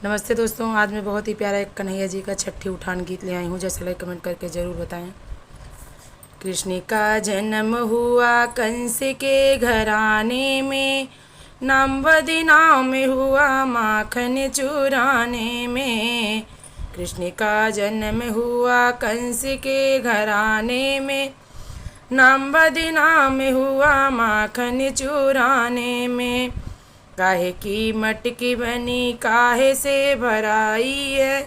नमस्ते दोस्तों, आज मैं बहुत ही प्यारा एक कन्हैया जी का छठी उठान गीत ले आई हूँ। जैसा लगे कमेंट करके ज़रूर बताएं। कृष्ण का जन्म हुआ कंस के घराने में, नाम बदनाम हुआ माखन चुराने में। कृष्ण का जन्म हुआ कंस के घराने में, नाम बदनाम हुआ माखन चुराने में। काहे की मटकी बनी काहे से भराई है,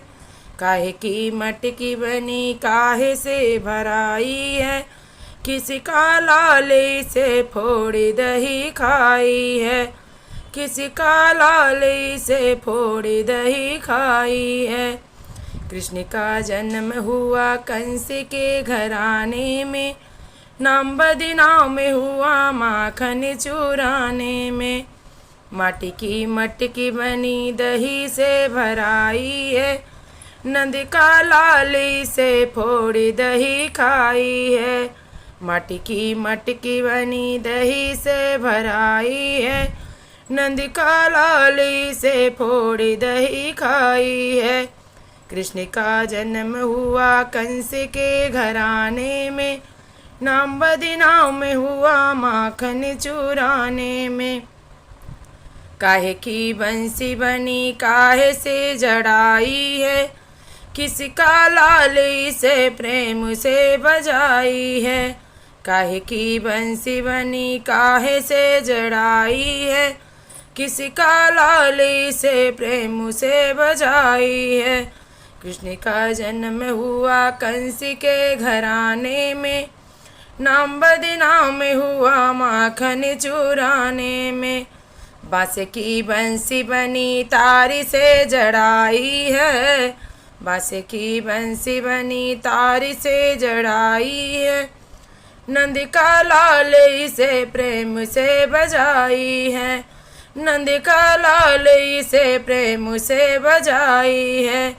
काहे की मटकी बनी काहे से भराई है। किसका लाले से फोड़ दही खाई है, किसका लाले से फोड़ दही खाई है। कृष्ण का जन्म हुआ कंस के घराने में, नाम बदनाम हुआ माखन चुराने में। माटी की मटकी बनी दही से भराई है, नंद का लाली से फोड़ दही खाई है। माटी की मटकी बनी दही से भराई है, नंद का लाली से फोड़ दही खाई है। कृष्ण का जन्म हुआ कंस के घराने में, नाम बदनाम हुआ माखन चुराने में। काहे की बंसी बनी काहे से जड़ाई है, किसका लाली से प्रेम से बजाई है। काहे की बंसी बनी काहे से जड़ाई है, किसका लाली से प्रेम से बजाई है। कृष्ण का जन्म हुआ कंस के घराने में, नाम बदनाम हुआ माखन चुराने में। बांस की बंसी बनी तारी से जड़ाई है, बांस की बंसी बनी तारी से जड़ाई है। नंद का लाले से प्रेम से बजाई है, नंद का लाले से प्रेम से बजाई है।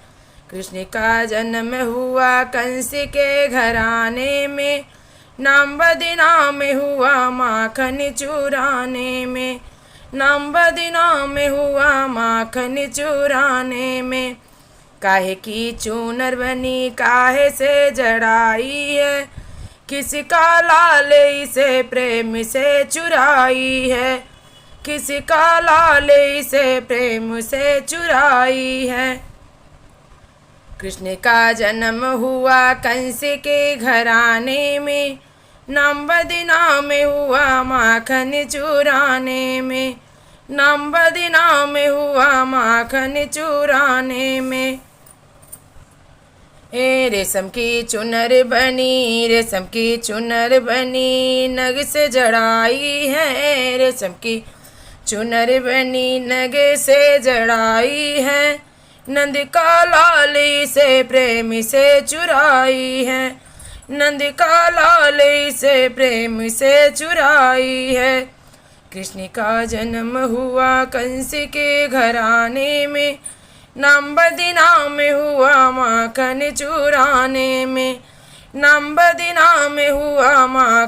कृष्ण का जन्म हुआ कंस के घराने में, नाम बदनाम हुआ माखन चुराने में। नाम बदनाम हुआ माखन चुराने में। काहे की चूनर बनी काहे से जड़ाई है, किसका लाले से प्रेम से चुराई है, किसका लाले से प्रेम से चुराई है। कृष्ण का जन्म हुआ कंस के घराने में, नाम बदनाम हुआ माखन चुराने में। नाम बदनाम हुआ माखन चुराने में। रेशम की चुनर बनी, रेशम की चुनर बनी नग से जड़ाई है, रेशम की चुनर बनी नग से जड़ाई है। नंद का लाली से प्रेम से चुराई है, नंद का लाले से प्रेम से चुराई है। कृष्ण का जन्म हुआ कंस के घराने में, नाम बदनाम हुआ माखन चुराने में। नाम बदनाम हुआ माखन